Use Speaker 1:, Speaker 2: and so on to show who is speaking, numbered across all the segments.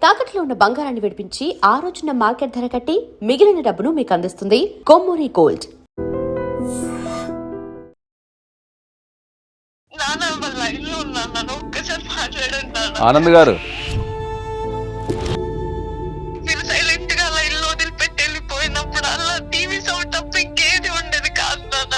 Speaker 1: తాకట్లో ఉన్న బంగారాన్ని విడిపించి ఆ రోజున మార్కెట్ ధర కట్టి మిగిలిన డబ్బును మీకు అందిస్తుంది కొమ్మూరి గోల్డ్.
Speaker 2: ఆనంద్ గారు,
Speaker 3: మీరు సైలెంట్ గా అలా ఇల్లు వదిలిపెట్టి వెళ్ళిపోయినప్పుడు అలా టీవీ సౌండ్ తప్ప ఇంకేది ఉండేది కాదు నాన్న.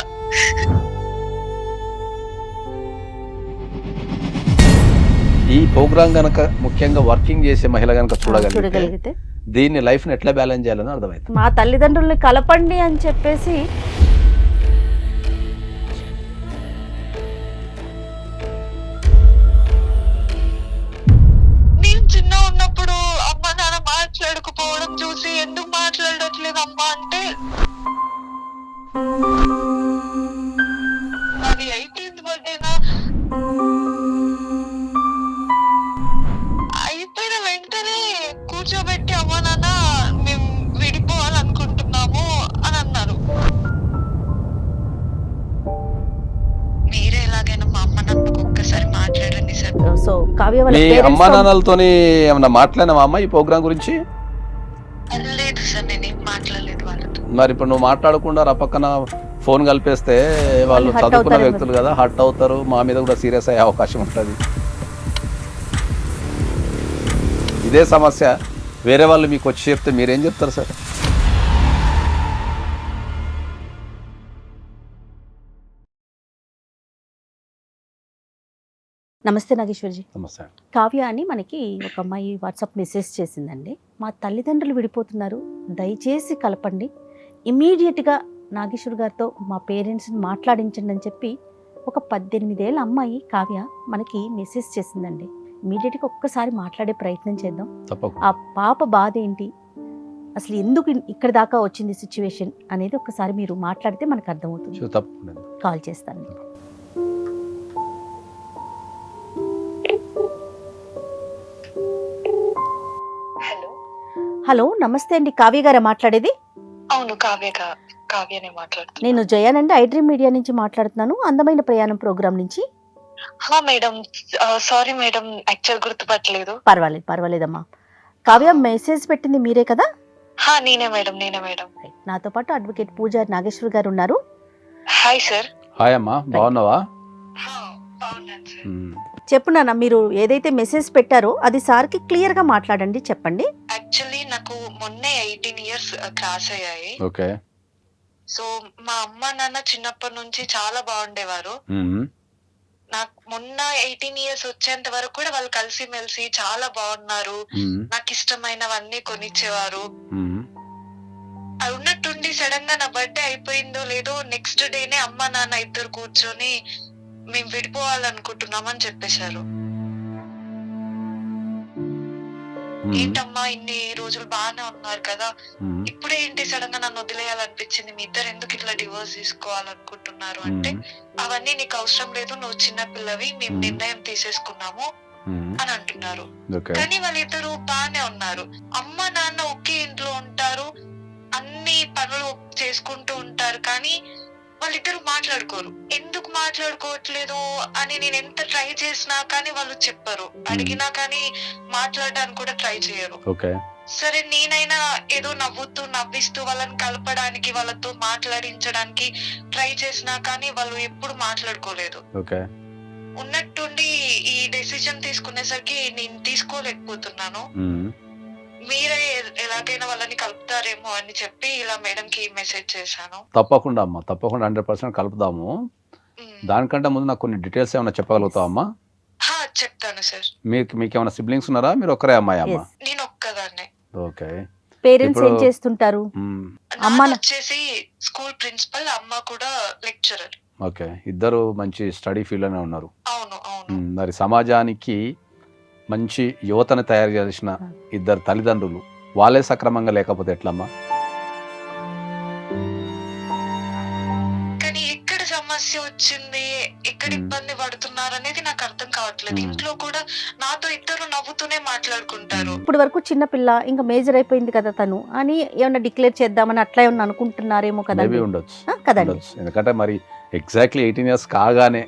Speaker 2: ఈ ప్రోగ్రామ్ గనక ముఖ్యంగా వర్కింగ్ చేసే మహిళ గనక చూడగలిగితే దీన్ని లైఫ్ ని ఎట్లా బ్యాలెన్స్ చేయాలని అర్థమైంది.
Speaker 4: మా తల్లిదండ్రుల్ని కలపండి అని చెప్పేసి
Speaker 3: నేను చిన్న ఉన్నప్పుడు అమ్మ నాన్న మాట్లాడకపోవడం చూసి ఎందుకు మాట్లాడట్లేదు అమ్మ అంటే అది 18th బర్త్డేనా అయిపోయిన వెంటనే కూర్చోబెట్టి అమ్మ నాన్న మేము విడిపోవాలనుకుంటున్నాము అని అన్నారు. మీరే ఎలాగైనా మా అమ్మ నాన్నకు ఒక్కసారి మాట్లాడండి సార్.
Speaker 4: సో కావ్య వాళ్ళ
Speaker 2: మీ
Speaker 4: parents
Speaker 2: అమ్మా నాన్నలతోని ఏమన్నా మాట్లాడినావా అమ్మ ఈ ప్రోగ్రామ్ గురించి?
Speaker 3: లేదు సార్, నేనేం మాట్లాడలేదు వాళ్ళతో.
Speaker 2: మరి ఇప్పుడు నువ్వు మాట్లాడకుండా రపక్కన ఫోన్ కలిపేస్తే వాళ్ళు
Speaker 4: hurt
Speaker 2: చదువుకున్న
Speaker 4: అవుతారేమో.
Speaker 2: వ్యక్తులు కదా, హర్ట్ అవుతారు, మా మీద కూడా సీరియస్ అయ్యే అవకాశం ఉంటుంది. ఇదే సమస్య వేరే వాళ్ళు మీకు వచ్చి చెప్తే మీరేం చెప్తారు సార్?
Speaker 4: నమస్తే నాగేశ్వర్జీ.
Speaker 2: సమస్య
Speaker 4: కావ్య అని మనకి ఒక అమ్మాయి వాట్సాప్ మెసేజ్ చేసిందండి. మా తల్లిదండ్రులు విడిపోతున్నారు, దయచేసి కలపండి, ఇమీడియట్గా నాగేశ్వర్ గారితో మా పేరెంట్స్ని మాట్లాడించండి అని చెప్పి ఒక 18 ఏళ్ళ అమ్మాయి కావ్య మనకి మెసేజ్ చేసిందండి. ఇమీడియట్గా ఒక్కసారి మాట్లాడే ప్రయత్నం చేద్దాం.
Speaker 2: తప్పకుండా.
Speaker 4: ఆ పాప బాధ ఏంటి, అసలు ఎందుకు ఇక్కడ దాకా వచ్చింది సిచ్యువేషన్ అనేది ఒక్కసారి మీరు మాట్లాడితే మనకు అర్థమవుతుంది.
Speaker 2: తప్పకుండా
Speaker 4: కాల్ చేస్తాను.
Speaker 3: హలో,
Speaker 4: హలో, నమస్తే అండి. కావ్య గారా మాట్లాడేది?
Speaker 3: అవును కావ్యనే మాట్లాడుతున్నా.
Speaker 4: నేను జయానండి, ఐడ్రీమ్ మీడియా నుంచి మాట్లాడుతున్నాను, అందమైన ప్రయాణం ప్రోగ్రామ్ నుంచి.
Speaker 3: మేడం, సారీ మేడం, యాక్చువల్ గుర్తుపట్టలేదు.
Speaker 4: పర్వాలేదమ్మా. కావ్య మెసేజ్ పెట్టింది మీరే కదా?
Speaker 3: నేనే మేడం.
Speaker 4: నాతో పాటు అడ్వకేట్ పూజారి నాగేశ్వర్ గారు ఉన్నారు.
Speaker 3: Hi sir.
Speaker 2: హాయ్ అమ్మా, బాగున్నావా?
Speaker 3: బాగున్నాను సార్.
Speaker 4: చెప్పు నాన్న, మీరు ఏదైతే మెసేజ్ పెట్టారో అది సార్కి క్లియర్ గా మాట్లాడండి, చెప్పండి.
Speaker 3: యాక్చువల్లీ నాకు మొన్నే 18 years క్రాస్ అయ్యాయి.
Speaker 2: ఓకే.
Speaker 3: సో మా అమ్మ నాన్న చిన్నప్పటి నుంచి చాలా బాగుండేవారు. నాకు మొన్న 18 years వచ్చేంత వరకు కూడా వాళ్ళు కలిసి మెలిసి చాలా బాగున్నారు. నాకు ఇష్టమైనవన్నీ కొనిచ్చేవారు. అది ఉన్నట్టుండి సడన్ గా నా బర్త్డే అయిపోయిందో లేదో నెక్స్ట్ డేనే అమ్మ నాన్న ఇద్దరు కూర్చొని మేము విడిపోవాలనుకుంటున్నామని చెప్పేశారు. ఏంటమ్మా ఇన్ని రోజులు బాగానే ఉన్నారు కదా, ఇప్పుడే ఏంటి సడన్ గా నన్ను వదిలేయాలనిపించింది, మీ ఇద్దరు ఎందుకు ఇట్లా డివోర్స్ తీసుకోవాలనుకుంటున్నారు అంటే, అవన్నీ నీకు అవసరం లేదు, నువ్వు చిన్న పిల్లవి, మేము నిర్ణయం తీసేసుకున్నాము అని అంటున్నారు. కానీ వాళ్ళిద్దరు బాగానే ఉన్నారు. అమ్మ నాన్న ఒకే ఇంట్లో ఉంటారు, అన్ని పనులు చేసుకుంటూ ఉంటారు, కానీ వాళ్ళిద్దరు మాట్లాడుకోరు. ఎందుకు మాట్లాడుకోవట్లేదు అని నేను ఎంత ట్రై చేసినా కానీ వాళ్ళు చెప్పరు, అడిగినా కానీ మాట్లాడడానికి కూడా ట్రై చేయరు. సరే నేనైనా ఏదో నవ్విస్తూ వాళ్ళని కలపడానికి, వాళ్ళతో మాట్లాడించడానికి ట్రై చేసినా కానీ వాళ్ళు ఎప్పుడు మాట్లాడుకోలేదు. ఉన్నట్టుండి ఈ డెసిషన్ తీసుకునేసరికి నేను తీసుకోలేకపోతున్నాను. మీరే ఎలాగైనా వాళ్ళని కలుపుతారేమో అని చెప్పి ఇలా మేడం కి మెసేజ్ చేశాను.
Speaker 2: తప్పకుండా అమ్మా, తప్పకుండా 100% కలుపుదాము. దానికంటే ముందు నాకు కొన్ని డీటెయిల్స్ ఏమైనా చెప్పగలుగుతావా అమ్మా?
Speaker 3: చెప్తాను సార్.
Speaker 2: మీకు ఏమైనా సిబ్లింగ్స్ ఉన్నారా? మీరు ఒక్కరే అమ్మాయి అమ్మా?
Speaker 3: నేను ఒక్కదాన్నే.
Speaker 2: ఓకే.
Speaker 4: పేరెంట్స్ ఏం చేస్తుంటారు?
Speaker 3: అమ్మ వచ్చేసి స్కూల్ ప్రిన్సిపల్, అమ్మ కూడా లెక్చరర్.
Speaker 2: ఓకే, ఇద్దరు మంచి స్టడీ ఫీల్డ్ లోనే ఉన్నారు.
Speaker 3: అవును.
Speaker 2: మరి సమాజానికి మంచి యువతను తయారు చేసిన ఇద్దరు తల్లిదండ్రులు వాళ్ళే సక్రమంగా లేకపోతే ఎట్లమ్మా?
Speaker 3: కానీ ఎక్కడ సమస్య వచ్చింది, ఎక్కడ ఇబ్బంది పడుతున్నారు అనేది నాకు అర్థం కావట్లేదు. ఇంట్లో కూడా నాతో ఇద్దరు నవ్వుతూనే మాట్లాడుకుంటారు.
Speaker 4: ఇప్పుడు వరకు చిన్న పిల్ల, ఇంకా మేజర్ అయిపోయింది కదా తను అని ఏమన్నా డిక్లేర్ చేద్దామని అట్లా ఏమన్నా అనుకుంటున్నారేమో కదా?
Speaker 2: మేబీ ఉండొచ్చు
Speaker 4: కదండి.
Speaker 2: ఎందుకంటే మరి ఎగ్జాక్ట్లీ 18 years కాగానే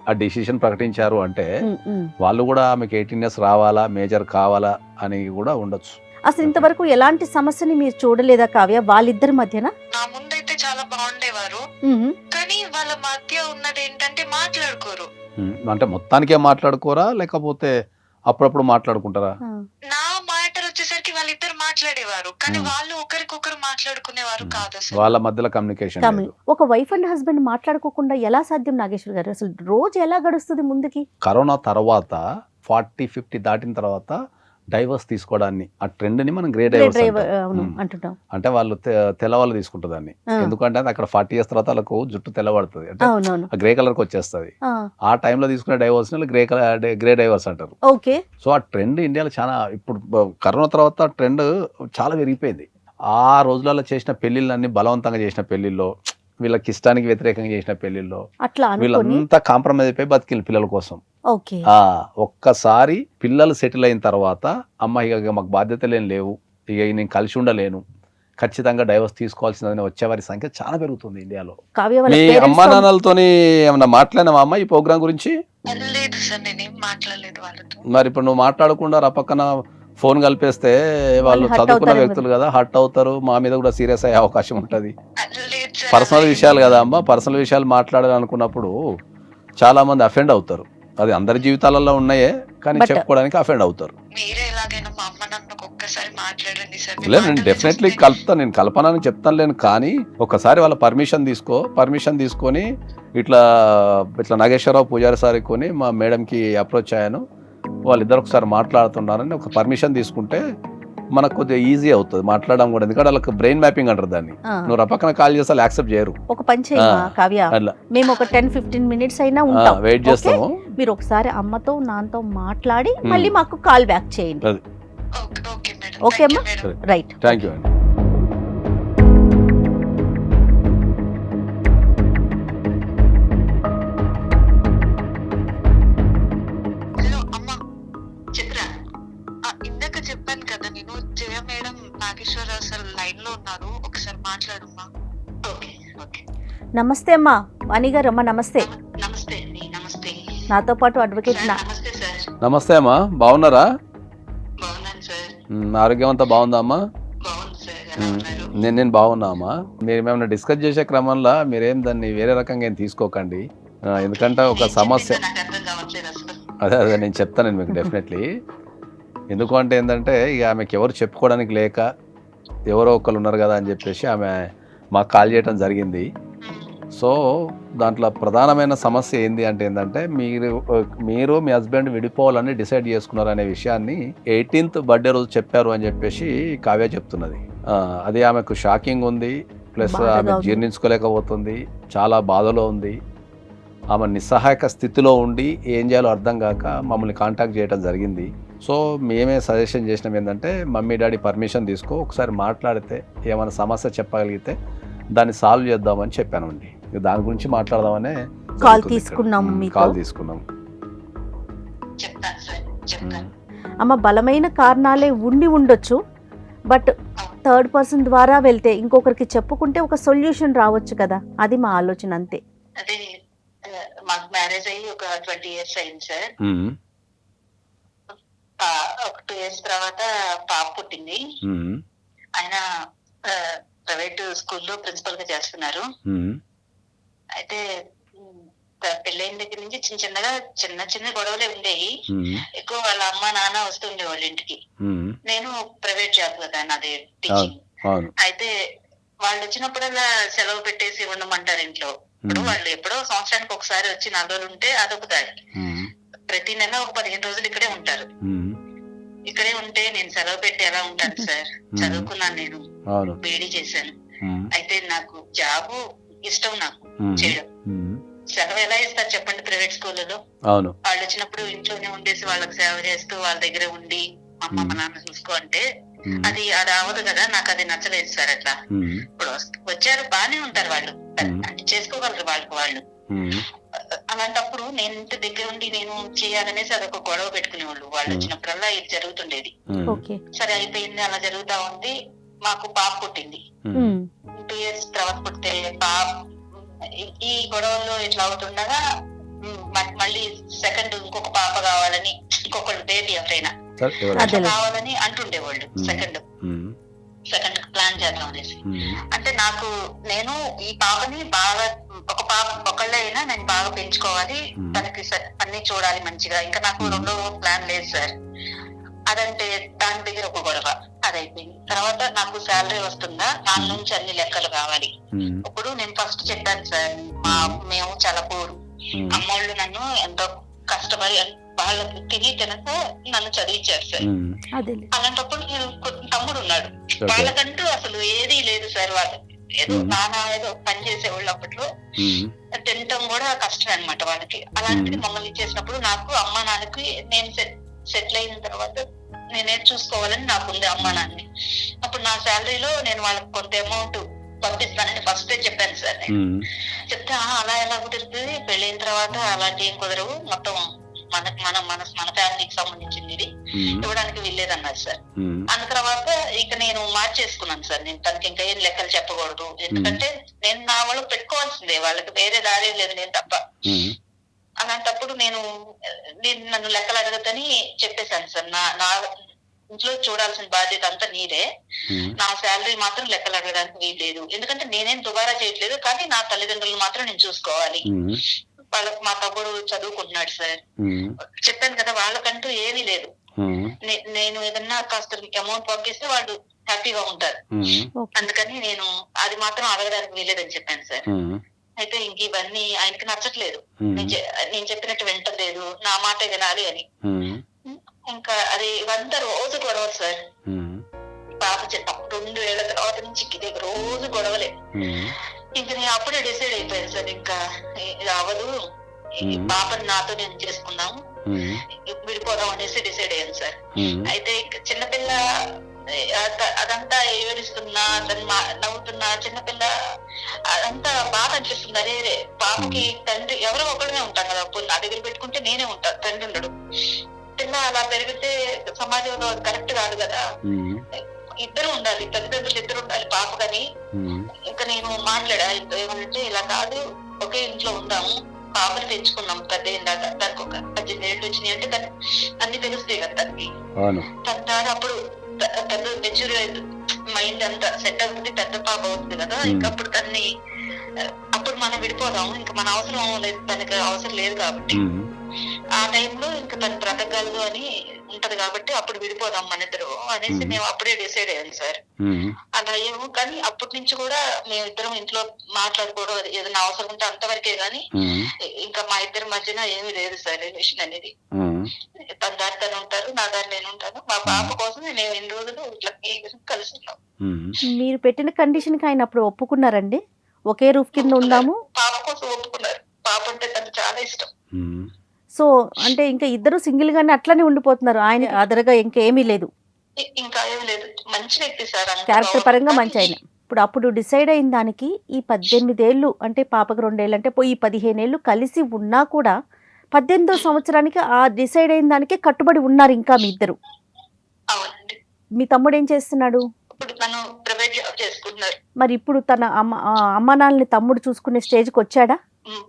Speaker 2: ఆ డిసిషన్ ప్రకటించారు అంటే
Speaker 4: ఉమ్, ఉమ్.
Speaker 2: వాళ్ళు కూడా ఆమెకి 18 ఇయర్స్ రావాలా, మేజర్ కావాలా అని కూడా ఉండొచ్చు.
Speaker 4: అసలు ఇంతవరకు ఎలాంటి సమస్యని మీరు చూడలేదా కావ్య వాళ్ళిద్దరి మధ్యన?
Speaker 3: నా ముందైతే చాలా బాగుండేవారు,
Speaker 4: ఉమ్,
Speaker 3: కానీ వాళ్ళ మధ్య ఉన్నది ఏంటంటే మాట్లాడుకోరు.
Speaker 2: అంటే మొత్తానికే మాట్లాడుకోరా లేకపోతే అప్పుడప్పుడు మాట్లాడుకుంటారా?
Speaker 4: ఆ.
Speaker 3: నా మ్యాటర్ వచ్చేసరికి వాళ్ళిద్దరు మాట్లాడేవారు, కానీ
Speaker 2: Hmm.
Speaker 3: వాళ్ళు ఒకరికొకరు మాట్లాడుకునేవారు కాదు అసలు.
Speaker 2: వాళ్ళ మధ్యలో కమ్యూనికేషన్ లేదు.
Speaker 4: ఒక వైఫ్ అండ్ హస్బెండ్ మాట్లాడుకోకుండా ఎలా సాధ్యం నాగేశ్వర్ గారు? అసలు రోజు ఎలా గడుస్తుంది ముందుకి?
Speaker 2: కరోనా తర్వాత 40-50 దాటిన తర్వాత డైవర్స్ తీసుకోవడాన్ని, ఆ ట్రెండ్ ని మనం గ్రే డైవర్స్
Speaker 4: డ్రైవర్
Speaker 2: అంటాం.
Speaker 4: అవును
Speaker 2: ఉమ్.
Speaker 4: అంటున్నాం.
Speaker 2: అంటే వాళ్ళు తెల్లవాళ్ళు తీసుకుంటారు దాన్ని.
Speaker 4: ఆ.
Speaker 2: ఎందుకంటే అది అక్కడ 40 ఇయర్స్ తర్వాత వాళ్ళకు జుట్టు తెల్లబడుతుంది, అంటే
Speaker 4: అవునవును.
Speaker 2: గ్రే కలర్కి వచ్చేస్తుంది.
Speaker 4: ఆ,
Speaker 2: ఆ టైంలో తీసుకునే డైవర్స్ గ్రే డైవర్స్ అంటారు.
Speaker 4: ఓకే.
Speaker 2: సో ఆ ట్రెండ్ ఇండియాలో చాలా, ఇప్పుడు కరోనా తర్వాత ట్రెండ్ చాలా పెరిగిపోయింది. ఆ రోజులలో చేసిన పెళ్లిళ్ళన్నీ బలవంతంగా చేసిన పెళ్లిల్లో, వీళ్ళకి ఇష్టానికి వ్యతిరేకంగా చేసిన పెళ్లిల్లో
Speaker 4: అట్లా అనుకొని
Speaker 2: వీళ్ళంతా కాంప్రమైజ్ అయిపోయి బతికిలు పిల్లల కోసం.
Speaker 4: ఓకే.
Speaker 2: ఒక్కసారి పిల్లలు సెటిల్ అయిన తర్వాత అమ్మ ఇక మాకు బాధ్యతలు ఏం లేవు, ఇక నేను కలిసి ఉండలేను, ఖచ్చితంగా డైవర్స్ తీసుకోవాల్సిందని వచ్చేవారి సంఖ్య చాలా పెరుగుతుంది ఇండియాలో.
Speaker 4: కావ్య వాళ్ళ
Speaker 2: మీ
Speaker 4: parents
Speaker 2: అమ్మా
Speaker 4: తో-
Speaker 2: నాన్నలతోని ఏమన్నా మాట్లాడినావా అమ్మ ఈ ప్రోగ్రామ్ గురించి?
Speaker 3: లేదు సార్, నేనేం మాట్లాడలేదు వాళ్ళతో.
Speaker 2: మరి ఇప్పుడు నువ్వు మాట్లాడకుండా రా పక్కన ఫోన్ కలిపేస్తే వాళ్ళు
Speaker 4: వాళ్ళు hurt
Speaker 2: చదువుకున్న
Speaker 4: అవుతారు
Speaker 2: వ్యక్తులు కదా, హర్ట్ అవుతారు, మా మీద కూడా సీరియస్ అయ్యే అవకాశం ఉంటది.
Speaker 3: లేదు సార్,
Speaker 2: పర్సనల్
Speaker 3: అలా
Speaker 2: విషయాలు కదా అమ్మ, పర్సనల్ విషయాలు మాట్లాడాలనుకున్నప్పుడు చాలా మంది అఫెండ్ అవుతారు. అది అందరి జీవితాలలో ఉన్నాయే, కానీ
Speaker 4: But-
Speaker 2: చెప్పుకోవడానికి అఫెండ్ అవుతారు.
Speaker 3: మీరే ఎలాగైనా మా అమ్మ నాన్నకు ఒక్కసారి మాట్లాడండి సార్. మీ
Speaker 2: లేదు, నేను
Speaker 3: మాటలు
Speaker 2: డెఫినెట్లీ
Speaker 3: చూస్తే-
Speaker 2: కలుపుతాను, నేను కలపనని చెప్తాను లేను, కానీ ఒకసారి వాళ్ళ పర్మిషన్ తీసుకొని ఇట్లా నాగేశ్వరరావు పూజారి సార్ కొని మా మేడంకి అప్రోచ్ అయ్యాను, వాళ్ళిద్దరు ఒకసారి మాట్లాడుతున్నారని ఒక పర్మిషన్ తీసుకుంటే మనకు కొద్దిగా ఈజీ అవుతుంది మాట్లాడడం కూడా. ఎందుకంటే వాళ్ళకి బ్రెయిన్ మ్యాపింగ్ అంటారు దాన్ని.
Speaker 4: ఆ,
Speaker 2: నువ్వు రపక్కన కాల్ చేస్తే వాళ్ళు యాక్సెప్ట్ చేయరు.
Speaker 4: ఒక పని చేయమా
Speaker 2: ఆ.
Speaker 4: కావ్య,
Speaker 2: అట్లా
Speaker 4: మేము ఒక 10-15 మినిట్స్ అయినా ఉంటాం.
Speaker 2: Wait
Speaker 4: okay?
Speaker 2: చేస్తాము.
Speaker 4: మీరు ఒకసారి అమ్మతో నాన్నతో మాట్లాడి
Speaker 2: Hmm.
Speaker 4: మళ్ళీ మాకు కాల్ బ్యాక్ చేయండి.
Speaker 2: అది.
Speaker 3: Okay madam.
Speaker 4: ఓకే
Speaker 3: థాంక్యూ
Speaker 4: అమ్మా?
Speaker 3: మేడం.
Speaker 4: రైట్.
Speaker 2: థ్యాంక్ యూ అండి.
Speaker 3: హలో అమ్మ, చిత్రా. ఇందాక చెప్పాను కదా నేను, జయ మేడం నాగేశ్వరరావు సార్ లైన్ లో ఉన్నారు, ఒకసారి మాట్లాడమ్మా. Okay okay.
Speaker 4: నమస్తే అమ్మా, వాణి గారు. అమ్మా నమస్తే.
Speaker 3: నమస్తే అండి. నమస్తే
Speaker 4: నాతో పాటు అడ్వకేట్
Speaker 3: సార్. నమస్తే సార్.
Speaker 2: నమస్తే అమ్మా, బాగున్నారా?
Speaker 3: బాగున్నాను సార్.
Speaker 2: ఆరోగ్యం అంతా బాగుందా అమ్మా?
Speaker 3: బాగుంది సార్. ఎలా ఉన్నారు?
Speaker 2: నేను బాగున్నా అమ్మా. మీరు ఏమైనా డిస్కస్ చేసే క్రమంలో మీరేం దాన్ని వేరే రకంగా ఏం తీసుకోకండి. ఎందుకంటే ఒక
Speaker 3: ఏం
Speaker 2: సమస్య,
Speaker 3: చెప్పిందో నాకు అర్థం కావట్లేదు అసలు.
Speaker 2: అదే నేను చెప్తాను మీకు డెఫినెట్లీ. ఎందుకు అంటే ఏంటంటే ఇక ఆమెకి ఎవరు చెప్పుకోవడానికి లేక ఎవరో ఒకళ్ళు ఉన్నారు కదా అని చెప్పేసి ఆమె మాకు కాల్ చేయడం జరిగింది. సో దాంట్లో ప్రధానమైన సమస్య ఏంది అంటే ఏంటంటే మీరు మీ హస్బెండ్ విడిపోవాలని డిసైడ్ చేసుకున్నారు అనే విషయాన్ని 18th బర్త్డే రోజు చెప్పారు అని చెప్పేసి కావ్య చెప్తున్నది. అది ఆమెకు షాకింగ్ ఉంది, ప్లస్
Speaker 4: బాధగా
Speaker 2: ఆమె
Speaker 4: ఉంది.
Speaker 2: జీర్ణించుకోలేకపోతుంది, చాలా బాధలో ఉంది. ఆమె నిస్సహాయక స్థితిలో ఉండి ఏం చేయాలో అర్థం కాక మమ్మల్ని కాంటాక్ట్ చేయడం జరిగింది. సో మేమే సజెషన్ చేసినాం ఏంటంటే మమ్మీ డాడీ పర్మిషన్ తీసుకో, ఒకసారి మాట్లాడితే ఏమైనా సమస్య చెప్పగలిగితే దాన్ని సాల్వ్ చేద్దామని చెప్పానండి. దాని గురించి మాట్లాడదామనే
Speaker 4: కాల్ తీసుకున్నాం మీతో.
Speaker 2: కాల్ తీసుకున్నాం.
Speaker 3: చెప్తాను సార్, చెప్తాను.
Speaker 4: అమ్మ, బలమైన కారణాలే ఉండి ఉండొచ్చు, బట్ థర్డ్ పర్సన్ ద్వారా వెళ్తే ఇంకొకరికి చెప్పుకుంటే ఒక సొల్యూషన్ రావచ్చు కదా, అది మా ఆలోచన అంతే.
Speaker 3: అదే మాకు మ్యారేజ్ అయ్యి ఒక 20 years అయింది సార్.
Speaker 2: మ్మ్.
Speaker 3: ఒక 2 years తర్వాత పాప పుట్టింది.
Speaker 2: మ్మ్.
Speaker 3: ఆయన ప్రైవేట్ స్కూల్లో ప్రిన్సిపల్ గా చేస్తున్నారు.
Speaker 2: మ్మ్.
Speaker 3: అయితే పెళ్ళైన దగ్గర నుంచి చిన్న గొడవలే ఉండేవి.
Speaker 2: మ్మ్.
Speaker 3: ఎక్కువ వాళ్ళ అమ్మ నాన్న వస్తుండే వాళ్ళ ఇంటికి.
Speaker 2: మ్మ్.
Speaker 3: నేను ప్రైవేట్ జాబ్ కదా నాది, టీచింగ్.
Speaker 2: అవును.
Speaker 3: అయితే వాళ్ళు వచ్చినప్పుడల్లా సెలవు పెట్టేసి ఉండమంటారు ఇంట్లో. ఇప్పుడు వాళ్ళు ఎప్పుడో సంవత్సరానికి ఒకసారి వచ్చి 4 రోజులు ఉంటే అదొక దారి.
Speaker 2: మ్మ్.
Speaker 3: ప్రతి నెల ఒక 15 రోజులు ఇక్కడే ఉంటారు.
Speaker 2: మ్మ్.
Speaker 3: ఇక్కడే ఉంటే నేను సెలవు పెట్టి ఎలా ఉంటాను సార్? చదువుకున్నాను, నేను
Speaker 2: అవును.
Speaker 3: బీడీ చేశాను.
Speaker 2: మ్మ్.
Speaker 3: అయితే నాకు జాబు ఇష్టం, నాకు
Speaker 2: మ్మ్.
Speaker 3: చేయడం.
Speaker 2: మ్మ్.
Speaker 3: సెలవు ఎలా ఇస్తారు చెప్పండి ప్రైవేట్ స్కూళ్ళలో?
Speaker 2: అవును.
Speaker 3: వాళ్ళు వచ్చినప్పుడు ఇంట్లోనే ఉండేసి వాళ్ళకి సేవ చేస్తూ వాళ్ళ దగ్గర ఉండి అమ్మ మా నాన్న చూసుకో అంటే
Speaker 2: మ్మ్.
Speaker 3: అది అవ్వదు కదా. నాకు అది నచ్చలేదు సార్. అట్లా
Speaker 2: మ్మ్.
Speaker 3: ఇప్పుడు వచ్చారు బానే ఉంటారు వాళ్ళు, అంటే చేసుకోగలరు వాళ్ళకి వాళ్ళు.
Speaker 2: మ్మ్.
Speaker 3: అలాంటప్పుడు నేను ఇంటి దగ్గర ఉండి నేను చేయాలనేసి అదొక గొడవ పెట్టుకునేవాళ్ళు. వాళ్ళు వచ్చినప్పుడల్లా ఇది జరుగుతుండేది.
Speaker 2: మ్మ్.
Speaker 4: ఓకే.
Speaker 3: సరే అయిపోయింది, అలా జరుగుతా ఉంది. మాకు పాప పుట్టింది.
Speaker 2: మ్మ్.
Speaker 3: 2 years తర్వాత పుట్టే పాప ఈ గొడవల్లో ఇట్లా అవుతుండగా
Speaker 5: మళ్ళీ సెకండ్ ఇంకొక పాప కావాలని, ఇంకొకళ్ళు బేబీ ఎవరైనా
Speaker 2: సార్ ఎవరు?
Speaker 4: అదే.
Speaker 5: కావాలని అంటుండేవాళ్ళు. సెకండ్ ప్లాన్ చేద్దాం అనేసి. అంటే నేను ఈ పాపని బాగా ఒక పాప ఒకళ్ళే అయినా నేను బాగా పెంచుకోవాలి, తనకి అన్ని చూడాలి మంచిగా. ఇంకా నాకు రెండో ప్లాన్ లేదు సార్. అదంటే దాని దగ్గర ఒక గొడవ అదైపోయింది. తర్వాత నాకు శాలరీ వస్తుందా, దాని నుంచి అన్ని లెక్కలు కావాలి. ఇప్పుడు నేను ఫస్ట్ చెప్పాను సార్, మేము చాలా పూర్, అమ్మోళ్ళు నన్ను ఎంతో కష్టపడి వాళ్ళకి తిని తినక నన్ను చదివించారు సార్. అలాంటప్పుడు నేను తమ్ముడు ఉన్నాడు, వాళ్ళకంటూ అసలు ఏదీ లేదు సార్. వాళ్ళు ఏదో నాన్న ఏదో పని చేసేవాళ్ళు అప్పట్లో, తినటం కూడా కష్టం అనమాట వాళ్ళకి. అలాంటిది మమ్మల్ని ఇచ్చేసినప్పుడు నాకు అమ్మ నాన్నకి నేను సెటిల్ అయిన తర్వాత నేనే చూసుకోవాలని నాకుంది అమ్మ నాన్నని. అప్పుడు నా శాలరీలో నేను వాళ్ళకి కొంత అమౌంట్ పంపిస్తానని ఫస్ట్ చెప్పాను సార్. నేను చెప్తే అలా ఎలా కుదురుతుంది, పెళ్ళైన తర్వాత అలాంటి ఏం కుదరవు, మొత్తం మన ఫ్యామిలీకి సంబంధించింది ఇది, ఇవ్వడానికి వీల్లేదన్నారు సార్. అన్న తర్వాత ఇక నేను మార్చేసుకున్నాను సార్. నేను తనకి ఇంకా ఏం లెక్కలు చెప్పకూడదు, ఎందుకంటే నేను నా వాళ్ళు పెట్టుకోవాల్సిందే, వాళ్ళకి వేరే దారి లేదు నేను తప్ప. అలాంటప్పుడు నేను నన్ను లెక్కలు అడగద్దని చెప్పేశాను సార్. నా ఇంట్లో చూడాల్సిన బాధ్యత అంతా నీదే, నా శాలరీ మాత్రం లెక్కలు అడగడానికి వీల్లేదు, ఎందుకంటే నేనేం దుబారా చేయట్లేదు, కానీ నా తల్లిదండ్రులు మాత్రం నేను చూసుకోవాలి. వాళ్ళకి మా తమ్ముడు చదువుకుంటున్నాడు సార్, చెప్పాను కదా, వాళ్ళకంటూ ఏమీ లేదు. నేను ఏదన్నా కాస్త అమౌంట్ పంపిస్తే వాళ్ళు హ్యాపీగా ఉంటారు, అందుకని నేను అది మాత్రం అడగడానికి వీల్లేదని చెప్పాను సార్. అయితే ఇంక ఇవన్నీ ఆయనకి నచ్చట్లేదు, నేను చెప్పినట్టు వింటలేదు, నా మాటే వినాలి అని. ఇంకా అది ఇవంతా రోజు గొడవ సార్. పాప 2 ఏళ్ల తర్వాత నుంచి ఇది రోజు గొడవలే. ఇంకా నేను అప్పుడే డిసైడ్ అయిపోయాను సార్, ఇంకా ఇది అవ్వదు, పాపని నాతో నేను చేసుకున్నాము, విడిపోదాం అనేసి డిసైడ్ అయ్యాను సార్. అయితే చిన్నపిల్ల అదంతా ఏడుస్తున్నా, నవ్వుతున్నా, చిన్నపిల్ల అదంతా బాగా అనిపిస్తుంది. అరే పాపకి తండ్రి ఎవరో ఒకరినే ఉంటాం కదా, నా దగ్గర పెట్టుకుంటే నేనే ఉంటాను, తండ్రి ఉండడు. పిల్ల అలా పెరిగితే సమాజంలో కరెక్ట్ కాదు కదా, ఇద్దరు ఉండాలి, తల్లిదండ్రులు ఇద్దరు ఉండాలి పాప. కానీ ఇంకా నేను మాట్లాడా ఏమంటే, ఇలా కాదు, ఒకే ఇంట్లో ఉందాము, పాపని పెంచుకున్నాం పెద్ద అయిందాక, దానికి ఒక 18 ఏళ్ళు వచ్చినాయి అంటే దాన్ని అన్ని తెలుస్తాయి కదా తనకి. తను అప్పుడు పెద్ద మెచ్యూర్ మైండ్ అంతా సెట్ అవుతుంది, పెద్ద పాప అవుతుంది కదా, ఇంకప్పుడు తన్ని అప్పుడు మనం విడిపోదాము, ఇంకా మన అవసరం లేదు, తనకి అవసరం లేదు కాబట్టి ఆ టైంలో ఇంకా తను బ్రతకగలదు అని ఉంటది కాబట్టి అప్పుడు విడిపోదాం మన ఇద్దరు అనేసి మేము అప్పుడే డిసైడ్ అయ్యాం సార్. అలా అయ్యాము, కానీ అప్పటి నుంచి కూడా మేమిద్దరం ఇంట్లో మాట్లాడుకోవడం, ఏదైనా అవసరం ఉంటే అంతవరకే గాని ఇంకా మా ఇద్దరి మధ్యన ఏమీ లేదు సార్ రిలేషన్ అనేది. తన దారి తను ఉంటారు, నా దారి నేను ఉంటాను. మా పాప కోసం నేను 2 రోజులు ఇట్లా కలిసి ఉన్నాం.
Speaker 4: మీరు పెట్టిన కండిషన్ కి ఆయన అప్పుడు ఒప్పుకున్నారండి? ఒకే రూఫ్ కింద ఉందాము,
Speaker 3: పాప కోసం ఒప్పుకున్నారు. పాప అంటే తనకు చాలా ఇష్టం.
Speaker 4: సో అంటే ఇంకా ఇద్దరు సింగిల్ గానే అట్లానే ఉండిపోతున్నారు, ఆయన అదరగా ఇంకేమీ లేదు,
Speaker 3: ఇంకా ఏమీ లేదు. మంచి వ్యక్తి సార్,
Speaker 4: క్యారెక్టర్ పరంగా మంచి ఆయన. అప్పుడు డిసైడ్ అయిన దానికి ఈ 18 ఏళ్ళు అంటే పాపకు 2 ఏళ్ళు అంటే పోయి 15 ఏళ్ళు కలిసి ఉన్నా కూడా 18వ సంవత్సరానికి ఆ డిసైడ్ అయిన దానికి కట్టుబడి ఉన్నారు ఇంకా మీ ఇద్దరు.
Speaker 3: అవునండి.
Speaker 4: మీ తమ్ముడు ఏం చేస్తున్నాడు?
Speaker 3: ఇప్పుడు తను ప్రైవేట్ జాబ్ చేసుకుంటున్నారు.
Speaker 4: మరి ఇప్పుడు తన అమ్మ నాన్నని తమ్ముడు చూసుకునే స్టేజ్కి వచ్చాడా?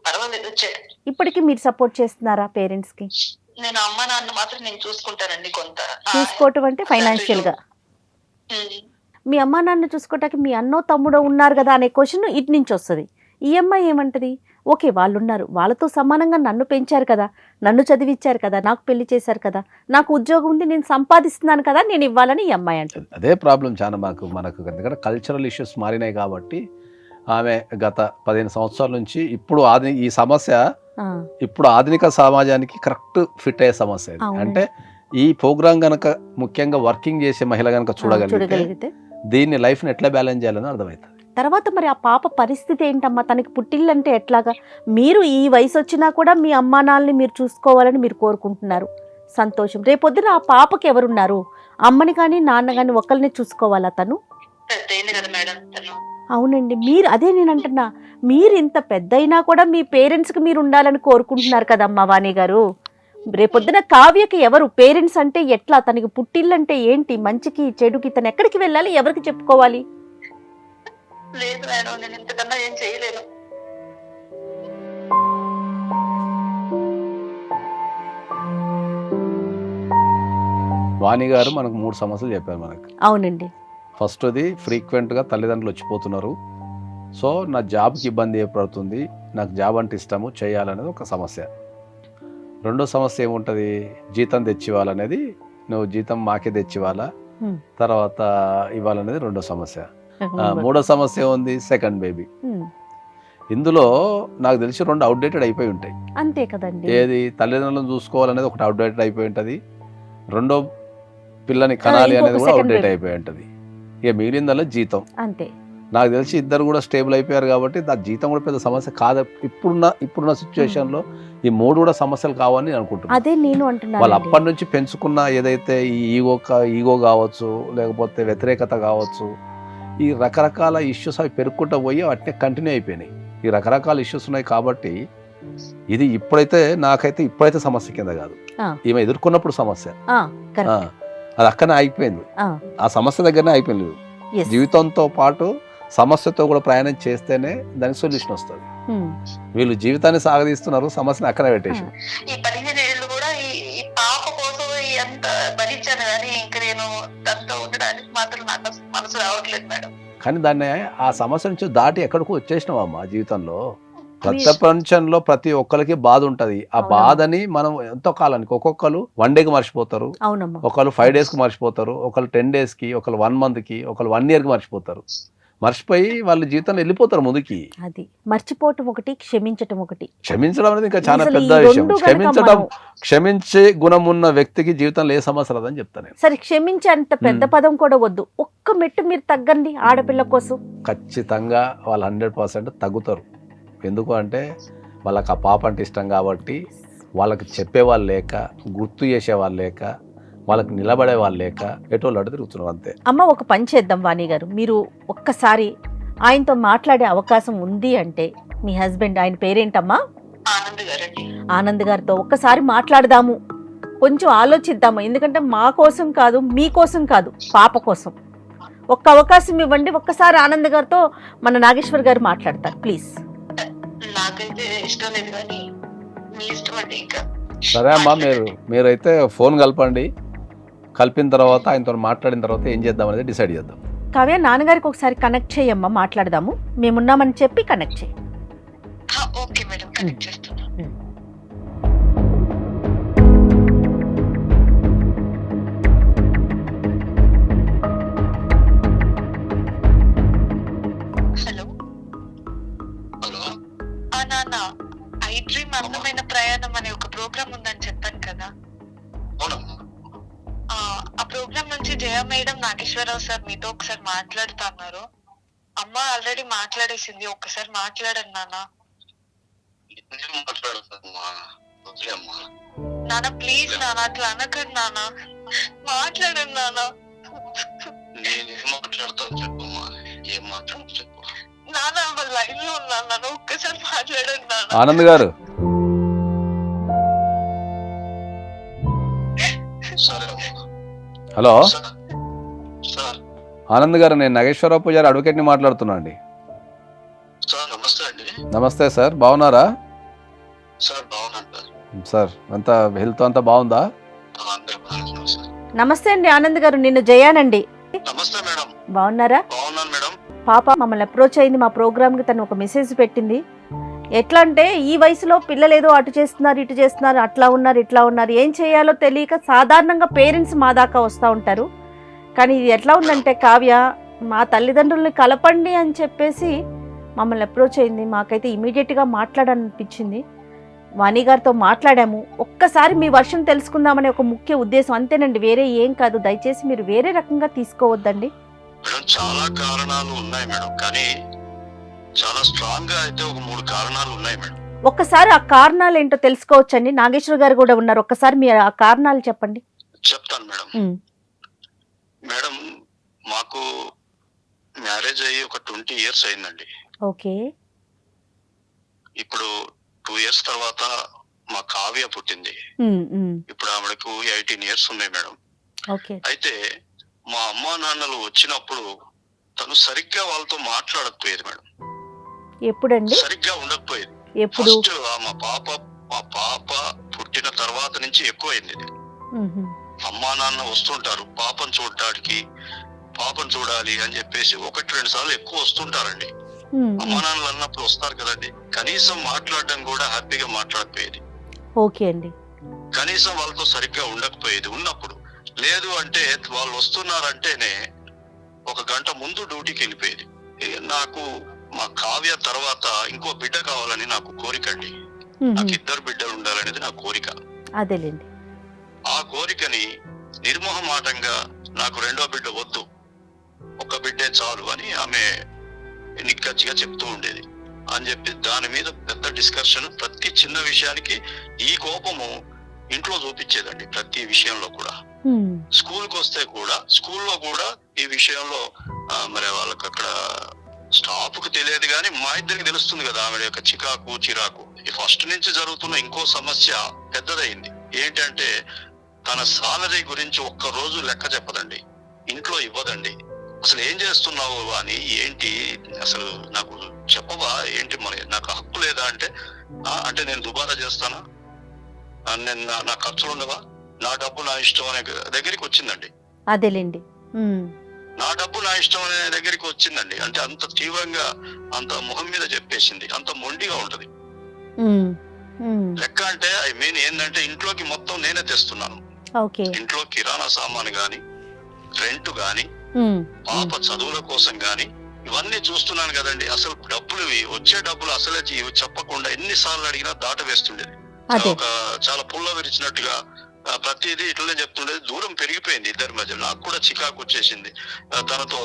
Speaker 3: పర్వాలేదు, వచ్చాడు.
Speaker 4: ఇప్పటికీ మీరు సపోర్ట్ చేస్తున్నారా పేరెంట్స్ కి?
Speaker 3: నేను అమ్మ నాన్న మాత్రం నేను చూసుకుంటానండి. కొంత
Speaker 4: చూసుకోవటం అంటే ఫైనాన్షియల్ గా. మీ అమ్మా నాన్న చూసుకోవటానికి మీ అన్నో తమ్ముడో ఉన్నారు కదా అనే క్వశ్చన్ ఇటు నుంచి వస్తుంది. ఈ అమ్మాయి ఏమంటది, ఓకే వాళ్ళు ఉన్నారు, వాళ్ళతో సమానంగా నన్ను పెంచారు కదా, నన్ను చదివించారు కదా, నాకు పెళ్లి చేశారు కదా, నాకు ఉద్యోగం ఉంది, నేను సంపాదిస్తున్నాను కదా, నేను ఇవ్వాలని ఈ అమ్మాయి అంటుంది.
Speaker 2: అదే ప్రాబ్లం చాలా మనకు ఎందుకంటే కల్చరల్ ఇష్యూస్ మారినాయి కాబట్టి ఆమె గత 15 సంవత్సరాల నుంచి ఇప్పుడు ఈ సమస్య ఇప్పుడు ఆధునిక సమాజానికి కరెక్ట్ ఫిట్ అయ్యే సమస్య. అంటే ఈ ప్రోగ్రామ్ గనక ముఖ్యంగా వర్కింగ్ చేసే మహిళ గనక చూడగలిగితే దీన్ని లైఫ్ని ఎట్లా బ్యాలెన్స్ చేయాలని అర్థమవుతుంది.
Speaker 4: తర్వాత మరి ఆ పాప పరిస్థితి ఏంటమ్మా? తనకి పుట్టిల్లంటే ఎట్లాగా? మీరు ఈ వయసు వచ్చినా కూడా మీ అమ్మా నాన్నని మీరు చూసుకోవాలని మీరు కోరుకుంటున్నారు, సంతోషం. రేపొద్దున ఆ పాపకి ఎవరున్నారు? అమ్మని కానీ నాన్న కానీ ఒకరిని చూసుకోవాలా తను? అవునండి, మీరు అదే నేను అంటున్నా, మీరు ఇంత పెద్ద అయినా కూడా మీ పేరెంట్స్కి మీరు ఉండాలని కోరుకుంటున్నారు కదమ్మా వాణి గారు. రేపొద్దున కావ్యకి ఎవరు పేరెంట్స్ అంటే ఎట్లా? తనకి పుట్టిల్లంటే ఏంటి? మంచికి చెడుకి తను ఎక్కడికి వెళ్ళాలి, ఎవరికి చెప్పుకోవాలి?
Speaker 3: లేదు మేడం, నేను ఇంతకన్నా ఏం చేయలేను.
Speaker 2: వాణి గారు మనకు 3 సమస్యలు చెప్పారు మనకు.
Speaker 4: అవునండి.
Speaker 2: ఫస్ట్ది ఫ్రీక్వెంట్గా తల్లిదండ్రులు వచ్చిపోతున్నారు, సో నా జాబ్కి ఇబ్బంది ఏర్పడుతుంది, నాకు జాబ్ అంటే ఇష్టము చేయాలనేది ఒక సమస్య. రెండో సమస్య ఏముంటుంది, జీతం తెచ్చివ్వాలనేది, నువ్వు జీతం మాకే తెచ్చివ్వాలా తర్వాత ఇవ్వాలనేది రెండో సమస్య. మూడో సమస్య ఉంది సెకండ్ బేబీ. ఇందులో నాకు తెలిసి 2 అవుట్డేటెడ్ అయిపోయి ఉంటాయి.
Speaker 4: అంతే కదండి.
Speaker 2: ఏది తల్లిదండ్రులను చూసుకోవాలనేది ఒకటి అవుట్డేటెడ్ అయిపోయి ఉంటుంది, రెండో పిల్లని కనాలి అనేది కూడా అవుట్డేట్ అయిపోయి ఉంటుంది. ఇక మిగిలిందల్లా జీతం.
Speaker 4: అంతే.
Speaker 2: నాకు తెలిసి ఇద్దరు కూడా స్టేబుల్ అయిపోయారు కాబట్టి ఆ జీతం కూడా పెద్ద సమస్య కాదు ఇప్పుడున్న సిచ్యువేషన్ లో. ఈ 3 కూడా సమస్యలు కావని నేను అనుకుంటున్నాను.
Speaker 4: అదే నేను అంటున్నాను.
Speaker 2: వాళ్ళు అప్పటి నుంచి పెంచుకున్న ఏదైతే ఈ ఈగో కావచ్చు, లేకపోతే వ్యతిరేకత కావచ్చు, ఈ రకరకాల ఇష్యూస్ అవి పెరుగుకుంటూ పోయి వాటిని కంటిన్యూ అయిపోయినాయి. ఈ రకరకాల ఇష్యూస్ ఉన్నాయి కాబట్టి ఇది ఇప్పుడైతే సమస్య కింద కాదు, ఈమె ఎదుర్కొన్నప్పుడు సమస్య. అది అక్కడనే ఆగిపోయింది, ఆ సమస్య దగ్గరనే అయిపోయింది. జీవితంతో పాటు సమస్యతో కూడా ప్రయాణం చేస్తేనే దానికి సొల్యూషన్ వస్తుంది. వీళ్ళు జీవితాన్ని సాగదీస్తున్నారు, సమస్యను అక్కడే పెట్టేసి.
Speaker 5: ఈ 15 ఏళ్ళు కూడా ఈ పాప కోసం ఎంత భరించాను కానీ ఇంకా నేను తనతో ఉండడానికి మాత్రం నాకు మనసు రావట్లేదు మేడం.
Speaker 2: కానీ దాన్ని ఆ సమస్య నుంచి దాటి ఎక్కడికో వచ్చేసినావమ్మా. జీవితంలో ప్రపంచంలో ప్రతి ఒక్కరికి బాధ ఉంటది. ఆ బాధని మనం ఎంతో కాలానికి, ఒక్కొక్కరు 1 డేకి మర్చిపోతారు, ఒకళ్ళు 5 డేస్కి మర్చిపోతారు, ఒకళ్ళు 10 డేస్కి, ఒకళ్ళు 1 మంత్కి, ఒకళ్ళు 1 ఇయర్కి మర్చిపోతారు. మర్చిపోయి వాళ్ళ జీవితంలో వెళ్ళిపోతారు ముందుకి.
Speaker 4: అది మర్చిపోవటం ఒకటి, క్షమించటం ఒకటి.
Speaker 2: క్షమించడం అనేది ఇంకా చాలా పెద్ద విషయం. క్షమించే గుణం ఉన్న వ్యక్తికి జీవితంలో ఏ సమస్య రాదని చెప్తాను.
Speaker 4: సరే, క్షమించే అంత పెద్ద పదం కూడా వద్దు, ఒక్క మెట్టు మీరు తగ్గండి ఆడపిల్ల కోసం.
Speaker 2: ఖచ్చితంగా వాళ్ళు 100% తగ్గుతారు. ఎందుకు అంటే వాళ్ళకి ఆ పాప అంటే ఇష్టం కాబట్టి, వాళ్ళకి చెప్పేవాళ్ళు లేక, గుర్తు చేసేవాళ్ళు లేక, వాళ్ళకి నిలబడే వాళ్ళు లేక ఎటోళ్ళు అడ్డు తిరుగుతున్నారు అంతే.
Speaker 4: అమ్మ, ఒక పని చేద్దాం వాణి గారు, మీరు ఒక్కసారి ఆయనతో మాట్లాడే అవకాశం ఉంది అంటే, మీ హస్బెండ్, ఆయన పేరేంటమ్మా? ఆనంద్ గారితో ఒక్కసారి మాట్లాడదాము, కొంచెం ఆలోచిద్దాము. ఎందుకంటే మా కోసం కాదు, మీకోసం కాదు, పాప కోసం. ఒక్క అవకాశం ఇవ్వండి, ఒక్కసారి ఆనంద్ గారితో మన నాగేశ్వర్ గారు మాట్లాడతారు ప్లీజ్.
Speaker 5: నాకైతే ఇష్టం లేదు కానీ మీ ఇష్టం అంటే. ఇంకా
Speaker 2: సరే అమ్మా, మీరైతే ఫోన్ కలపండి, కలిపిన తర్వాత ఆయనతో మాట్లాడిన తర్వాత ఏం చేద్దాం అనేది డిసైడ్ చేద్దాం.
Speaker 4: కావ్య, నాన్నగారికి ఒకసారి కనెక్ట్ చేయమ్మా, మాట్లాడదాము, మేమున్నామని చెప్పి కనెక్ట్ చేయి.
Speaker 5: ఓకే మేడం, కనెక్ట్ చేస్తున్నా. నాన్న, ఐ డ్రీమ్ అందమైన ప్రయాణం అనే ఒక ప్రోగ్రామ్ ఉందని చెప్పాను కదా. ఆ ప్రోగ్రామ్ నుంచి జయ మేడం, నాగేశ్వరరావు సార్ మీతో ఒకసారి మాట్లాడుతున్నారు. అమ్మ ఆల్రెడీ మాట్లాడేసింది, ఒక్కసారి మాట్లాడండి నాన్న. నాన్న ప్లీజ్ నాన్న, అట్లా అనకండి నాన్న, మాట్లాడండి నాన్న. నాన్న లైన్ లో ఉన్నాను నాన్న, ఒక్కసారి మాట్లాడండి నాన్న.
Speaker 2: ఆనంద్ గారు, హలో ఆనంద్ గారు, నేను నాగేశ్వరరావు పూజారి అడ్వకేట్ని మాట్లాడుతున్నా అండి. నమస్తే సార్, బాగున్నారా సార్? అంతా హెల్త్ అంతా బాగుందా?
Speaker 4: నమస్తే అండి ఆనంద్ గారు, నిన్ను జయానండి. బాగున్నారా? పాప మమ్మల్ని అప్రోచ్ అయింది మా ప్రోగ్రామ్కి, తను ఒక మెసేజ్ పెట్టింది. ఎట్లా అంటే, ఈ వయసులో పిల్లలు ఏదో అటు చేస్తున్నారు, ఇటు చేస్తున్నారు, అట్లా ఉన్నారు, ఇట్లా ఉన్నారు, ఏం చేయాలో తెలియక సాధారణంగా పేరెంట్స్ మా దాకా వస్తూ ఉంటారు. కానీ ఇది ఎట్లా ఉందంటే, కావ్య మా తల్లిదండ్రుల్ని కలపండి అని చెప్పేసి మమ్మల్ని అప్రోచ్ అయింది. మాకైతే ఇమీడియట్గా మాట్లాడాలనిపించింది. వాణి గారితో మాట్లాడాము. ఒక్కసారి మీ వర్షం తెలుసుకుందామనే ఒక ముఖ్య ఉద్దేశం, అంతేనండి, వేరే ఏం కాదు. దయచేసి మీరు వేరే రకంగా తీసుకోవద్దండి.
Speaker 6: మేడం, చాలా కారణాలు ఉన్నాయి మేడం, కానీ చాలా స్ట్రాంగ్ గా అయితే ఒక 3 కారణాలు ఉన్నాయి మేడం.
Speaker 4: ఒక్కసారి ఆ కారణాలు ఏంటో తెలుసుకోవచ్చండి. నాగేశ్వర గారు కూడా ఉన్నారు, ఒక్కసారి మీరు ఆ కారణాలు చెప్పండి.
Speaker 6: చెప్తాను మేడం. మేడం, మాకు మ్యారేజ్ అయ్యి ఒక 20 years అయిందండి.
Speaker 4: ఓకే.
Speaker 6: ఇప్పుడు 2 years తర్వాత మా కావ్య పుట్టింది. ఇప్పుడు ఆవిడకు 18 years ఉన్నాయి మేడం. అయితే మా అమ్మా నాన్నలు వచ్చినప్పుడు తను సరిగ్గా వాళ్ళతో మాట్లాడకపోయేది మేడం.
Speaker 4: ఎప్పుడండి?
Speaker 6: సరిగ్గా ఉండకపోయేది.
Speaker 4: ఎప్పుడు?
Speaker 6: మా పాప పుట్టిన తర్వాత నుంచి ఎక్కువైంది. అమ్మా నాన్న వస్తుంటారు పాపను చూడటానికి, పాపను చూడాలి అని చెప్పేసి 1-2 సార్లు ఎక్కువ వస్తుంటారండి. అమ్మా నాన్నలు అన్నప్పుడు వస్తారు కదండి, కనీసం మాట్లాడడం కూడా హ్యాపీగా మాట్లాడకపోయేది.
Speaker 4: ఓకే అండి.
Speaker 6: కనీసం వాళ్ళతో సరిగ్గా ఉండకపోయేది. ఉన్నప్పుడు లేదు అంటే వాళ్ళు వస్తున్నారంటేనే 1 గంట ముందు డ్యూటీకి వెళ్ళిపోయేది. నాకు మా కావ్య తర్వాత ఇంకో బిడ్డ కావాలని నాకు కోరిక అండి. నాకు 2 బిడ్డలు ఉండాలనేది నా కోరిక.
Speaker 4: అదేలేండి.
Speaker 6: ఆ కోరికని నిర్మోహమాటంగా నాకు 2వ బిడ్డ వద్దు, 1 బిడ్డే చాలు అని ఆమె నిక్కచ్చిగా చెప్తూ ఉండేది. అని చెప్పి దాని మీద పెద్ద డిస్కషన్, ప్రతి చిన్న విషయానికి ఈ కోపము ఇంట్లో చూపించేదండి. ప్రతి విషయంలో కూడా, స్కూల్కి వస్తే కూడా, స్కూల్లో కూడా ఈ విషయంలో మరి వాళ్ళకి అక్కడ స్టాఫ్ కు తెలియదు కానీ మా ఇద్దరికి తెలుస్తుంది కదా ఆవిడ యొక్క చిరాకు. ఈ ఫస్ట్ నుంచి జరుగుతున్న ఇంకో సమస్య పెద్దదైంది. ఏంటంటే తన సాలరీ గురించి 1 రోజు లెక్క చెప్పదండి, ఇంట్లో ఇవ్వదండి. అసలు ఏం చేస్తున్నావు అని, ఏంటి అసలు నాకు చెప్పవా ఏంటి, మరి నాకు హక్కు లేదా అంటే, అంటే నేను దుబారా చేస్తానా, నేను నా ఖర్చులు ఉండవా, నా డబ్బు నా ఇష్టం అనే దగ్గరికి వచ్చిందండి.
Speaker 4: అదేలేండి.
Speaker 6: నా డబ్బు నా ఇష్టం అనే దగ్గరికి వచ్చిందండి. అంటే అంత తీవ్రంగా, అంత ముఖం మీద చెప్పేసింది, అంత మొండిగా ఉంటది. లెక్క అంటే ఐ మీన్ ఏంటంటే ఇంట్లోకి మొత్తం నేనే తెస్తున్నాను. ఇంట్లో కిరాణా సామాను గాని, రెంట్ గాని, పాప చదువుల కోసం గాని ఇవన్నీ చూస్తున్నాను కదండి. అసలు డబ్బులు, వచ్చే డబ్బులు అసలే చెప్పకుండా ఎన్నిసార్లు అడిగినా దాట వేస్తుండేది. చాలా పుల్ల విరిచినట్టుగా ప్రతిదీ ఇట్లనే చెప్తుండేది. దూరం పెరిగిపోయింది ఇద్దరి మధ్య. నాకు కూడా చికాకు వచ్చేసింది, తనతో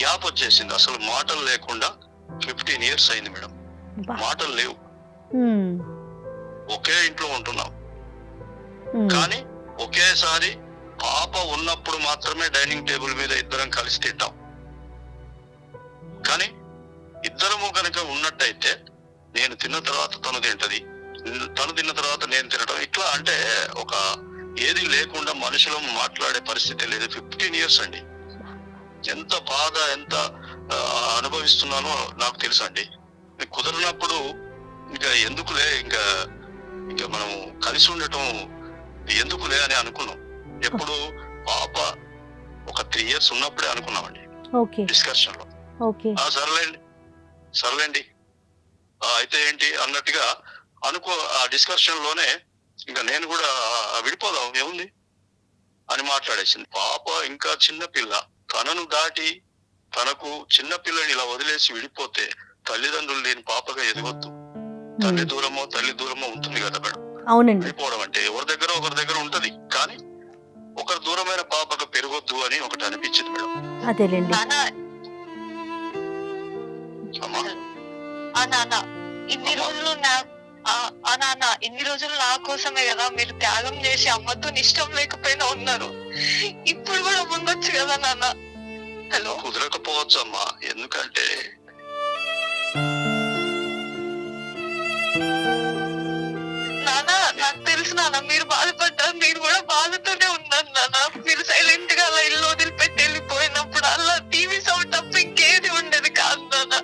Speaker 6: గ్యాప్ వచ్చేసింది. అసలు మాటలు లేకుండా 15 years అయింది మేడం. మాటలు లేవు, ఒకే ఇంట్లో ఉంటున్నాం కానీ ఒకేసారి పాప ఉన్నప్పుడు మాత్రమే డైనింగ్ టేబుల్ మీద ఇద్దరం కలిసి తింటాం. కానీ ఇద్దరము కనుక ఉన్నట్టయితే నేను తిన్న తర్వాత తను తింటది, తను తిన్న తర్వాత నేను తినటం, ఇట్లా అంటే ఒక ఏది లేకుండా మనుషులు మాట్లాడే పరిస్థితి లేదు. 15 years అండి. ఎంత బాధ, ఎంత అనుభవిస్తున్నానో నాకు తెలుసు అండి. కుదరినప్పుడు ఇంకా ఎందుకులే, ఇంకా మనం కలిసి ఉండటం ఎందుకులే అని అనుకున్నాం. ఎప్పుడు పాప ఒక 3 years ఉన్నప్పుడే అనుకున్నామండి డిస్కషన్ లో. సర్లేండి అయితే ఏంటి అన్నట్టుగా ఆ డిస్కషన్ లోనే ఇంకా నేను కూడా విడిపోదాం ఏముంది అని మాట్లాడేసింది. పాప ఇంకా చిన్నపిల్ల, తనను దాటి తనకు చిన్నపిల్లని ఇలా వదిలేసి విడిపోతే తల్లిదండ్రులు లేని పాపగా ఎదగొద్దు. తల్లి దూరమో ఉంటుంది కదా మేడం. విడిపోవడం అంటే ఒకరి దగ్గర ఉంటది, కానీ ఒకరు దూరమైన పాపకు పెరగొద్దు అని ఒకటి అనిపించింది మేడం.
Speaker 3: ఇన్ని రోజులు నా కోసమే కదా మీరు త్యాగం చేసి అమ్మతో ఇష్టం లేకపోయినా ఉన్నారు. ఇప్పుడు కూడా ఉండొచ్చు కదా నాన్న. హలో,
Speaker 6: కుదరకపోవచ్చు అమ్మా, ఎందుకంటే
Speaker 3: నాన్న నాకు తెలుసు నాన్న మీరు బాధపడ్డారు, నేను కూడా బాధతోనే ఉన్నాను నాన్న. మీరు సైలెంట్ గా అలా ఇల్లు వదిలిపెట్టి వెళ్ళిపోయినప్పుడు అలా టీవీ సౌండ్ తప్ప ఇంకేది ఉండేది కాదు నాన్న.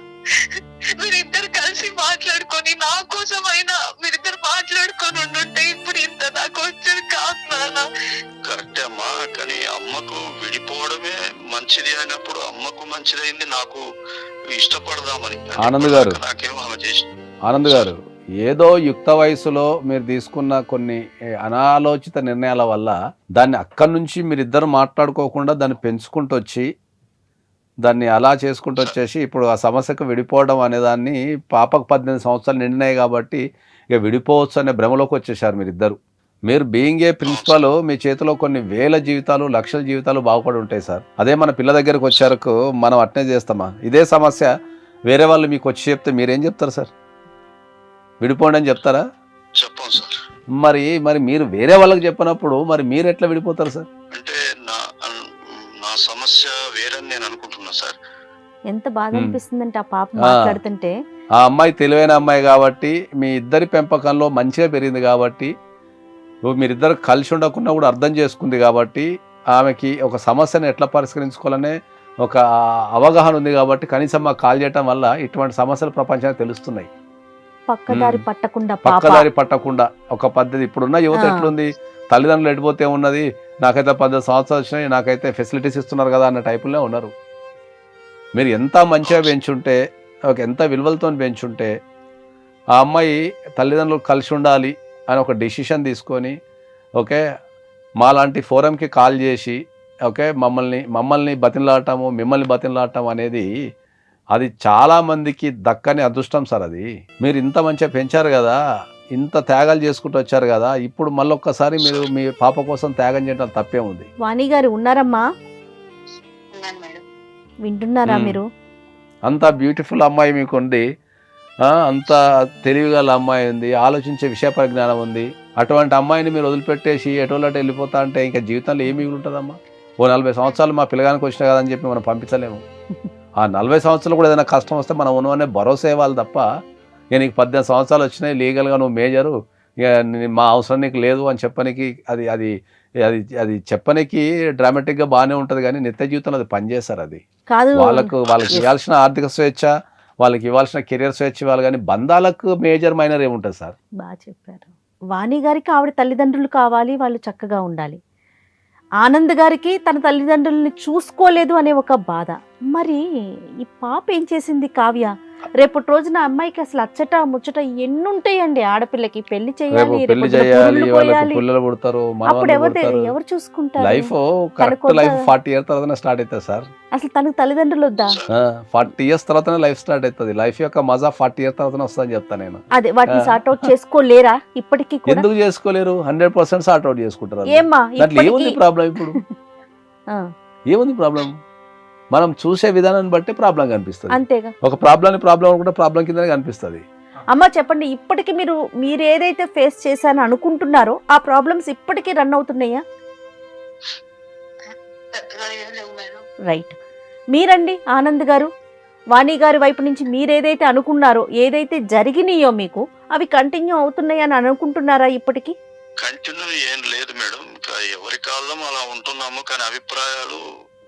Speaker 3: మీరిద్దరు కలిసి మాట్లాడుకొని నా కోసం అయినా మీరిద్దరు మాట్లాడుకొని ఉండుంటే ఇప్పుడు ఇంత నాకు వచ్చేది కాదు నాన్న.
Speaker 6: కరెక్టే అమ్మా, కానీ అమ్మకు విడిపోవడమే మంచిది అయినప్పుడు అమ్మకు మంచిదైంది, నాకు ఇష్టపడదామని.
Speaker 2: ఆనంద్ గారు, ఏదో యుక్త వయసులో మీరు తీసుకున్న కొన్ని అనాలోచిత నిర్ణయాల వల్ల దాన్ని అక్కడి నుంచి మీరిద్దరు మాట్లాడుకోకుండా దాన్ని పెంచుకుంటూ వచ్చి దాన్ని అలా చేసుకుంటూ వచ్చేసి ఇప్పుడు ఆ సమస్యకు విడిపోవడం అనే దాన్ని, పాపకు 18 సంవత్సరాలు నిండినాయి కాబట్టి ఇక విడిపోవచ్చు అనే భ్రమలోకి వచ్చేసారు మీరిద్దరు. మీరు బీయింగ్ ఏ ప్రిన్సిపల్, మీ చేతిలో కొన్ని వేల జీవితాలు, లక్షల జీవితాలు బాగుపడి ఉంటాయి సార్. అదే మన పిల్ల దగ్గరకు వచ్చారకు మనం అట్నే చేస్తామా? ఇదే సమస్య వేరే వాళ్ళు మీకు వచ్చి చెప్తే మీరేం చెప్తారు సార్? విడిపోండి అని చెప్తారా?
Speaker 6: చెప్పం సార్.
Speaker 2: మరి మీరు వేరే వాళ్ళకి చెప్పినప్పుడు మరి మీరు ఎట్లా విడిపోతారు సార్?
Speaker 6: అంటే నా సమస్య వేరని నేను అనుకుంటున్నా సార్.
Speaker 4: ఎంత బాధ అనిపిస్తుందంటే ఆ పాప మాట్లాడుతుంటే.
Speaker 2: ఆ అమ్మాయి తెలివైన అమ్మాయి కాబట్టి, మీ ఇద్దరి పెంపకంలో మంచిగా పెరిగింది కాబట్టి, మీరిద్దరు కలిసి ఉండకుండా కూడా అర్థం చేసుకుంది కాబట్టి, ఆమెకి ఒక సమస్యను ఎట్లా పరిష్కరించుకోవాలనే ఒక అవగాహన ఉంది కాబట్టి కనీసం మాకు కాల్ చేయటం వల్ల ఇటువంటి సమస్యలు ప్రపంచానికి తెలుస్తున్నాయి.
Speaker 4: పక్కదారి పట్టకుండా పాప
Speaker 2: పక్కదారి పట్టకుండా ఒక పద్ధతి. ఇప్పుడున్న యువత ఎట్లుంది, తల్లిదండ్రులు ఎడిపోతే ఉన్నది, నాకైతే 18 సంవత్సరాలు వచ్చినాయి, నాకైతే ఫెసిలిటీస్ ఇస్తున్నారు కదా అన్న టైపులో ఉన్నారు. మీరు ఎంత మంచిగా పెంచుంటే, ఎంత విలువలతో పెంచుంటే, ఆ అమ్మాయి తల్లిదండ్రులు కలిసి ఉండాలి అని ఒక డెసిషన్ తీసుకొని, ఓకే, మాలాంటి ఫోరంకి కాల్ చేసి, ఓకే, మమ్మల్ని బతిమలాడటము, మిమ్మల్ని బతిమలాడటం అనేది అది చాలామందికి దక్కని అదృష్టం సార్. అది మీరు ఇంత మంచిగా పెంచారు కదా, ఇంత త్యాగాలు చేసుకుంటూ వచ్చారు కదా, ఇప్పుడు మళ్ళీ ఒక్కసారి మీరు మీ పాప కోసం త్యాగం చేయడం తప్పే ఉంది.
Speaker 4: వాణి గారు ఉన్నారమ్మా,
Speaker 5: ఉన్నాను మేడం.
Speaker 4: వింటున్నారా మీరు?
Speaker 2: అంత బ్యూటిఫుల్ అమ్మాయి మీకుంది, అంత తెలివిగల అమ్మాయి ఉంది, ఆలోచించే విషయ పరిజ్ఞానం ఉంది. అటువంటి అమ్మాయిని మీరు వదిలిపెట్టేసి ఎటోలట వెళ్ళిపోతా అంటే ఇంకా జీవితంలో ఏమి మిగిలి ఉంటుందమ్మా? ఓ 40 సంవత్సరాలు మా పిల్లగానికి వచ్చినా కదని చెప్పి మనం పంపించలేము. ఆ 40 సంవత్సరాలు కూడా ఏదైనా కష్టం వస్తే మనం ఉన్నవనే భరోసా ఇవ్వాలి తప్ప, ఇక నీకు 18 సంవత్సరాలు వచ్చినాయి, లీగల్గా నువ్వు మేజరు, ఇక మా అవసరం నీకు లేదు అని చెప్పనికి అది అది అది అది చెప్పనికి డ్రామాటిక్గా బాగానే ఉంటుంది, కానీ నిత్య జీవితంలో అది పనిచేస్తారు. అది
Speaker 4: కాదు,
Speaker 2: వాళ్ళకి ఇవ్వాల్సిన ఆర్థిక స్వేచ్ఛ, వాళ్ళకి ఇవ్వాల్సిన కెరియర్ స్వేచ్ఛ ఇవ్వాలి, కానీ బంధాలకు మేజర్ మైనర్ ఏముంటుంది సార్?
Speaker 4: బాగా చెప్పారు. వాణి గారికి ఆవిడ తల్లిదండ్రులు కావాలి, వాళ్ళు చక్కగా ఉండాలి. ఆనంద్ గారికి తన తల్లిదండ్రుల్ని చూసుకోలేదు అనే ఒక బాధ. మరి ఈ పాప ఏం చేసింది కావ్య? రేపటి రోజున అమ్మాయికి అసలు అచ్చట ముచ్చట ఎన్నుంటాయండి. ఆడపిల్లకి పెళ్లి చేయాలి,
Speaker 2: పెళ్లి చేయాలి, వాళ్ళకి పిల్లలు పుడతారు,
Speaker 4: అప్పుడు ఎవరు చూసుకుంటారు?
Speaker 2: లైఫ్ కరెక్ట్ లైఫ్ 40 years తర్వాత స్టార్ట్ అవుతుంది సార్.
Speaker 4: అసలు తనకు తల్లిదండ్రులు వద్దా?
Speaker 2: 40 years తర్వాతనే లైఫ్ స్టార్ట్ అవుతుంది. లైఫ్ యొక్క మజా 40 years తర్వాతనే వస్తుందని చెప్తాను నేను.
Speaker 4: అదే వాటిని సార్ట్ అవుట్ చేసుకోలేరా ఇప్పటికీ కూడా?
Speaker 2: ఎందుకు చేసుకోలేరు? 100% సార్ట్ అవుట్ చేసుకుంటారు.
Speaker 4: ఏమ్మా
Speaker 2: దాంట్లో ఏముంది ప్రాబ్లం? ఇప్పుడు ఏముంది ప్రాబ్లం? మనం చూసే విధానాన్ని బట్టి ప్రాబ్లం కనిపిస్తుంది.
Speaker 4: అంతేగా,
Speaker 2: ఒక ప్రాబ్లం కూడా ప్రాబ్లం కిందనే కనిపిస్తుంది.
Speaker 4: అమ్మ చెప్పండి, ఇప్పటికి మీరు ఏదైతే ఫేస్ చేశారని అనుకుంటున్నారో ఆ ప్రాబ్లమ్స్ ఇప్పటికీ రన్ అవుతున్నాయా?
Speaker 5: పెద్దగా ఏం లేవు మేడం.
Speaker 4: రైట్. మీరండి ఆనంద్ గారు, వాణి గారి వైపు నుంచి మీరేదైతే అనుకున్నారో, ఏదైతే జరిగినాయో మీకు అవి కంటిన్యూ అవుతున్నాయని అనుకుంటున్నారా ఇప్పటికి?
Speaker 6: కంటిన్యూ ఏం లేదు మేడం, ఇంకా ఎవరి కాలం అలా ఉంటున్నాము, కానీ అభిప్రాయాలు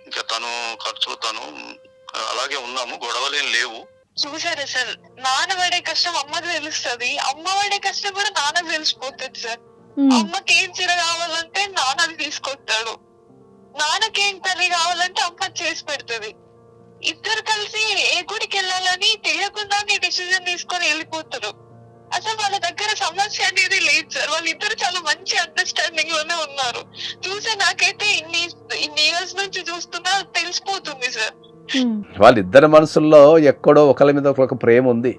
Speaker 6: ఇంకా తను ఖర్చులు తను అలాగే ఉన్నాము, గొడవలేం లేవు.
Speaker 3: చూసారా సార్, నాన్న పడే కష్టం అమ్మకి తెలుస్తుంది, అమ్మ పడే కష్టం కూడా నాన్నకు తెలిసిపోతుంది సార్. అమ్మకి ఏం చీర కావాలంటే నాన్నది తీసుకొస్తాడు, నాన్నకేం తల్లి కావాలంటే అమ్మ చేసి పెడుతుంది. ఇద్దరు కలిసి ఏ గుడికి వెళ్ళాలని తెలియకుండానే డిసిజన్ తీసుకొని వెళ్ళిపోతారు. అసలు వాళ్ళ దగ్గర సమస్య అనేది లేదు సార్. వాళ్ళిద్దరు చాలా మంచి అండర్స్టాండింగ్ లోనే ఉన్నారు. చూసే నాకైతే ఇన్ని ఇయర్స్ నుంచి చూస్తున్నా తెలిసిపోతుంది సార్.
Speaker 2: వాళ్ళిద్దరి మనసుల్లో ఎక్కడో ఒకరి మీద ఒక ప్రేమ ఉంది,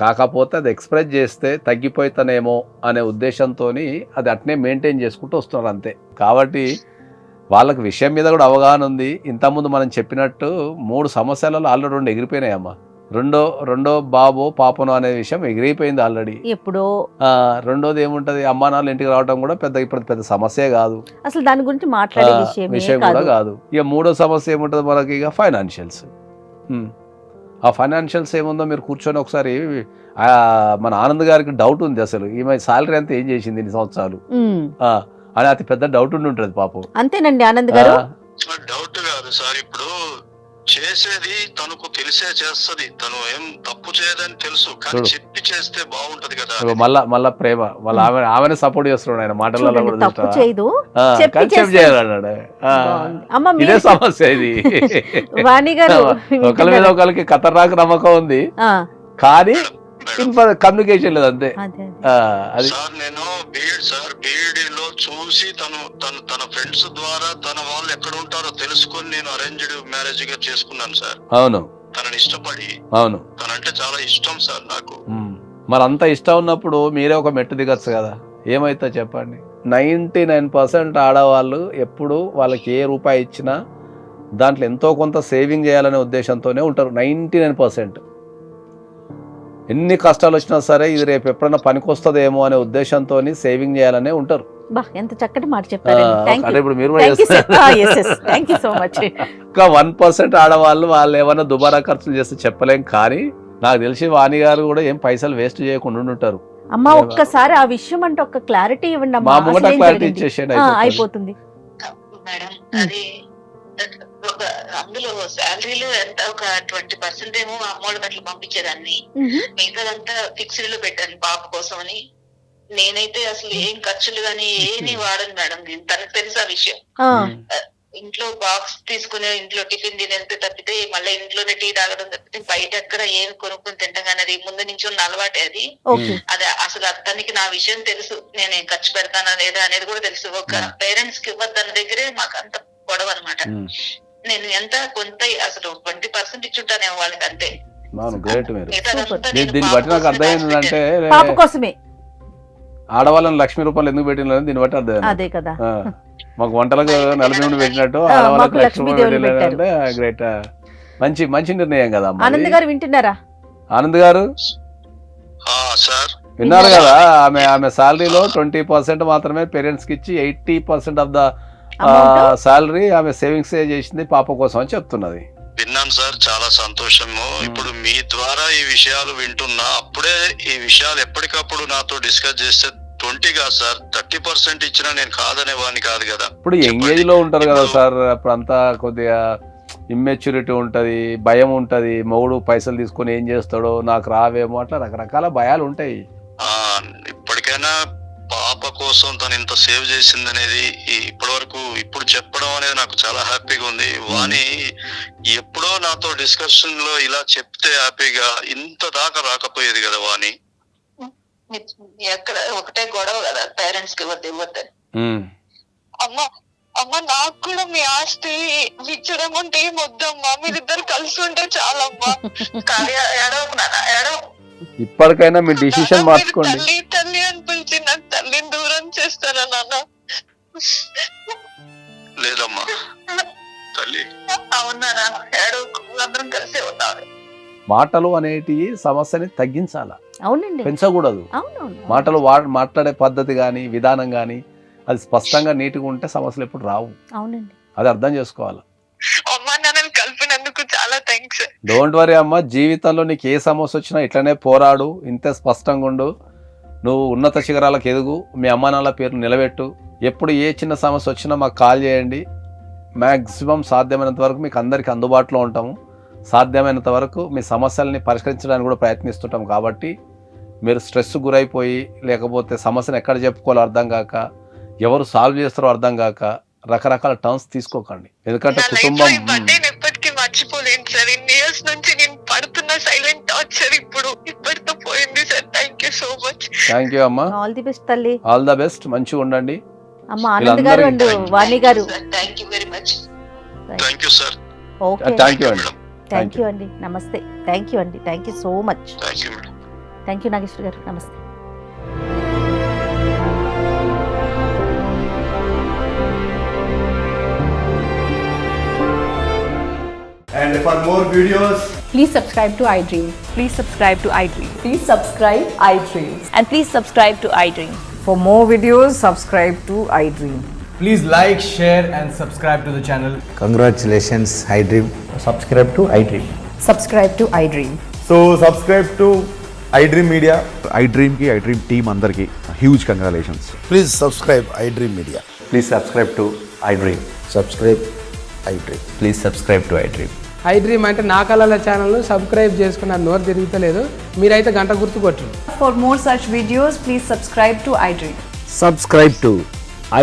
Speaker 2: కాకపోతే అది ఎక్స్ప్రెస్ చేస్తే తగ్గిపోతానేమో అనే ఉద్దేశంతో అది అట్నే మెయింటైన్ చేసుకుంటూ వస్తున్నారు అంతే. కాబట్టి వాళ్ళకి విషయం మీద కూడా అవగాహన ఉంది. ఇంతకుముందు మనం చెప్పినట్టు 3 సమస్యలలో ఆల్రెడీ 2 ఎగిరిపోయినాయమ్మా. రెండో బాబో పాపనో అనే విషయం ఎగిరిపోయింది ఆల్రెడీ ఎప్పుడో. రెండోది ఏముంటది, అమ్మా నాన్న ఇంటికి రావడం కూడా ఇప్పుడు పెద్ద సమస్య కాదు,
Speaker 4: అసలు దాని గురించి మాట్లాడే
Speaker 2: విషయం కూడా కాదు. ఇక 3వ సమస్య ఏముంటది మనకి, ఇక ఫైనాన్షియల్స్. ఆ ఫైనాన్షియల్స్ ఏముందో మీరు కూర్చొని ఒకసారి, మన ఆనంద్ గారికి డౌట్ ఉంది అసలు ఈమె సాలరీ అంతా ఏం చేసింది ఇన్ని సంవత్సరాలు అని అతి పెద్ద డౌట్ ఉండి ఉంటుంది పాపం.
Speaker 4: అంతేనండి ఆనంద్ గారు.
Speaker 6: డౌట్ కాదు సార్, ఇప్పుడు చేసేది తనకు తెలిసే చేస్తది, తను ఏం తప్పు చేయదని తెలుసు, కానీ చెప్పి చేస్తే బాగుంటది కదా.
Speaker 2: మళ్ళా ప్రేమ వాళ్ళ ఆమెనే సపోర్ట్ చేస్తున్నాడు ఆయన మాటలలో కూడా.
Speaker 4: తప్పు చేయదు,
Speaker 2: ఇదే సమస్య ఇది.
Speaker 4: వాణి గారు
Speaker 2: ఒకరి మీద ఒకరికి ఖతర్నాక్ నమ్మకం ఉంది, కానీ కమ్యూనికేషన్ లేదు అంతే.
Speaker 6: సార్ నేను బీఈడి లో చూసి తన ఫ్రెండ్స్ ద్వారా తన వాళ్ళు ఎక్కడ ఉంటారో తెలుసుకొని నేను అరేంజ్డ్ మ్యారేజ్ గా చేసుకున్నాను సార్.
Speaker 2: అవును,
Speaker 6: తనని ఇష్టపడి.
Speaker 2: అవును,
Speaker 6: తనంటే చాలా ఇష్టం సార్ నాకు.
Speaker 2: మరి అంత ఇష్టం ఉన్నప్పుడు మీరే ఒక మెట్టు దిగచ్చు కదా, ఏమైతే చెప్పండి. 99% ఆడవాళ్ళు ఎప్పుడు వాళ్ళకి ఏ రూపాయి ఇచ్చినా దాంట్లో ఎంతో కొంత సేవింగ్ చేయాలనే ఉద్దేశంతోనే ఉంటారు. 99%. ఎన్ని కష్టాలు వచ్చినా సరే ఇది రేపు ఎప్పుడైనా పనికొస్తుందేమో అనే ఉద్దేశంతో సేవింగ్ చేయాలనే ఉంటారు.
Speaker 4: ఎంత చక్కటి మాట చెప్పారు.
Speaker 2: ఇప్పుడు మీరు కూడా 1% ఆడవాళ్ళు వాళ్ళు ఏమైనా దుబారా ఖర్చులు చేస్తే చెప్పలేం, కానీ నాకు తెలిసి వాణి గారు కూడా ఏం పైసలు వేస్ట్ చేయకుండా ఉంటారు.
Speaker 4: అమ్మా ఒక్కసారి ఆ విషయం అంటే ఒక క్లారిటీ ఇవ్వండి.
Speaker 2: మా ముంగట క్లారిటీ ఇచ్చేసేయండి,
Speaker 4: అయిపోతుంది.
Speaker 5: మేడం అది ఒక అందులో శాలరీలో ఎంత ఒక 20% ఏమో అమ్మోళ్ళకి అట్లా పంపించేదాన్ని, మిగతాదంతా ఫిక్స్డ్ లో పెట్టాను పాప కోసం అని. నేనైతే అసలు ఏం ఖర్చులు గానీ ఏమీ వాడను మేడం, నేను తనకు తెలుసు ఆ విషయం. ఇంట్లో బాక్స్ తీసుకుని ఇంట్లో టిఫిన్ తినేస్తే తప్పితే మళ్ళీ ఇంట్లోనే టీ తాగడం తప్పితే బయట ఎక్కడ ఏమి కొనుక్కొని తింటాం కానీ అది ముందు నుంచి ఉన్న అలవాటే అది. అది అసలు తనకి నా విషయం తెలుసు, నేను ఏం ఖర్చు పెడతానా లేదా అనేది కూడా తెలుసు. ఒక పేరెంట్స్ కి ఇవ్వద్దన్న దగ్గరే మాకు అంత గొడవ అనమాట. నేను ఎంత కొంత అసలు 20% ఇచ్చుంటానేమో వాళ్ళకి అంతే.
Speaker 2: దీన్ని బట్టి నాకు అర్థమైందంటే
Speaker 4: పాప కోసమే
Speaker 2: ఆడవాళ్ళని ₹1,00,000 ఎందుకు పెట్టిన దీన్ని బట్టి అర్థం.
Speaker 4: అదే కదా,
Speaker 2: మాకు వంటలకు 40 పెట్టినట్టు ఆడవాళ్ళకి ₹1,00,000 పెట్టినంటే గ్రేట్. మంచి మంచి నిర్ణయం కదా.
Speaker 4: ఆనంద్ గారు వింటున్నారా?
Speaker 2: ఆనంద్ గారు
Speaker 6: సార్
Speaker 2: విన్నారు కదా, ఆమె శాలరీలో 20% మాత్రమే పేరెంట్స్ కి ఇచ్చి 80% ఆఫ్ ద శాలరీ ఆమె సేవింగ్స్ చేసింది పాప కోసం అని చెప్తున్నది.
Speaker 6: విన్నాను సార్, చాలా సంతోషము. ఇప్పుడు మీ ద్వారా ఈ విషయాలు వింటున్నా, అప్పుడే ఈ విషయాలు ఎప్పటికప్పుడు నాతో డిస్కస్ చేస్తే 20 కాదు సార్ 30% ఇచ్చినా నేను కాదనే వాడిని కాదు కదా.
Speaker 2: ఇప్పుడు యంగ్ ఏజ్ లో ఉంటారు కదా సార్, అప్పుడు అంతా కొద్దిగా ఇమ్మెచ్యూరిటీ ఉంటది, భయం ఉంటది, మొగుడు పైసలు తీసుకొని ఏం చేస్తాడో నాకు రావేమో, అట్లా రకరకాల భయాలు ఉంటాయి.
Speaker 6: ఇప్పటికైనా పాప కోసం తను ఇంత సేవ్ చేసింది అనేది ఇప్పటి వరకు ఇప్పుడు చెప్పడం అనేది నాకు చాలా హ్యాపీగా ఉంది. వాణి ఎప్పుడో నాతో డిస్కషన్ లో ఇలా చెప్తే హ్యాపీగా ఇంత దాకా రాకపోయేది కదా వాణి.
Speaker 5: ఎక్కడ ఒకటే గొడవ కదా, పేరెంట్స్ కి ఇవ్వద్దు.
Speaker 3: అమ్మ నాకు కూడా మీ ఆస్తి ఇచ్చడం అంటే ఏం వద్దమ్మా, మీరిద్దరు కలిసి ఉంటే చాలమ్మా.
Speaker 2: ఇప్పటికైనా మీ డిసిషన్ మార్చుకోండి.
Speaker 3: తల్లి తల్లి అని పిలిచి నాకు తల్లిని దూరం చేస్తారా నాన్న?
Speaker 6: లేదమ్మా తల్లి.
Speaker 5: అవునా, అందరం కలిసే ఉన్నారు.
Speaker 2: మాటలు అనేటివి సమస్యని తగ్గించాలా,
Speaker 4: అవునండి,
Speaker 2: పెంచకూడదు. మాటలు మాట్లాడే పద్ధతి కానీ విధానం కానీ అది స్పష్టంగా నీట్గా ఉంటే సమస్యలు ఎప్పుడు రావు.
Speaker 4: అవునండి,
Speaker 2: అది అర్థం చేసుకోవాలి.
Speaker 3: అమ్మా నన్ను కలిపినందుకు చాలా థ్యాంక్స్.
Speaker 2: డోంట్ వరీ అమ్మ, జీవితంలో నీకు ఏ సమస్య వచ్చినా ఇట్లనే పోరాడు, ఇంతే స్పష్టంగా ఉండు, నువ్వు ఉన్నత శిఖరాలకు ఎదుగు, మీ అమ్మా నాన్నల పేరు నిలబెట్టు. ఎప్పుడు ఏ చిన్న సమస్య వచ్చినా మాకు కాల్ చేయండి, మ్యాక్సిమం సాధ్యమైనంత వరకు మీకు అందరికీ అందుబాటులో ఉంటాము. సాధ్యమైనంత వరకు మీ సమస్యల్ని పరిష్కరించడానికి కూడా ప్రయత్నిస్తుంటాం. కాబట్టి మీరు స్ట్రెస్ గురైపోయి లేకపోతే సమస్యను ఎక్కడ చెప్పుకోవాలో అర్థం కాక, ఎవరు సాల్వ్ చేస్తారో అర్థం కాక రకరకాల టర్మ్స్ తీసుకోకండి. ఎందుకంటే కుటుంబం
Speaker 3: ఎప్పటికీ మర్చిపోలేను సార్. ఇన్ని ఇయర్స్ నుంచి నేను పడుతున్న సైలెంట్ టార్చర్ ఇప్పటితో పోయింది sir. Thank you so much.
Speaker 2: Thank you అమ్మా,
Speaker 4: ఆల్ ది బెస్ట్ తల్లి.
Speaker 2: ఆల్ ద బెస్ట్, మంచిగా ఉండండి
Speaker 4: అమ్మ. Anand garu and Vani garu,
Speaker 5: thank you very much.
Speaker 6: Thank you sir.
Speaker 4: Okay,
Speaker 2: thank you అండి.
Speaker 4: థ్యాంక్ యూ అండి, నమస్తే. థ్యాంక్ యూ అండి, thank you so much.
Speaker 6: Thank you madam.
Speaker 4: Thank you Nageshwar garu, నమస్తే.
Speaker 7: And for more videos,
Speaker 8: please subscribe to iDream.
Speaker 9: Please subscribe to iDream.
Speaker 8: Please subscribe iDream.
Speaker 9: And please subscribe to iDream.
Speaker 8: For more videos, subscribe to iDream.
Speaker 7: please like, share and subscribe to the channel.
Speaker 10: Congratulations, iDream.
Speaker 7: Subscribe to iDream.
Speaker 8: Subscribe to iDream.
Speaker 7: So subscribe to iDream Media.
Speaker 11: iDream ki iDream team andarki huge congratulations.
Speaker 10: Please subscribe iDream Media.
Speaker 11: Please subscribe to iDream.
Speaker 10: Subscribe iDream.
Speaker 11: Please subscribe to iDream.
Speaker 12: iDream అంటే నా కళల channel subscribe చేసుకున్న నోరు తిరుగుతలేదు, మీరైతే గంట గుర్తు కొట్టండి.
Speaker 8: For more such videos, please subscribe to iDream.
Speaker 10: Subscribe to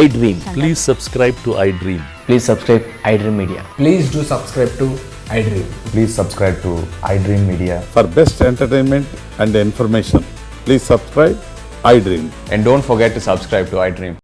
Speaker 10: iDream.
Speaker 11: Please subscribe to iDream.
Speaker 10: Please subscribe iDream Media.
Speaker 7: Please do subscribe to iDream.
Speaker 11: Please subscribe to iDream Media.
Speaker 13: For best entertainment and information, please subscribe iDream.
Speaker 11: And don't forget to subscribe to iDream.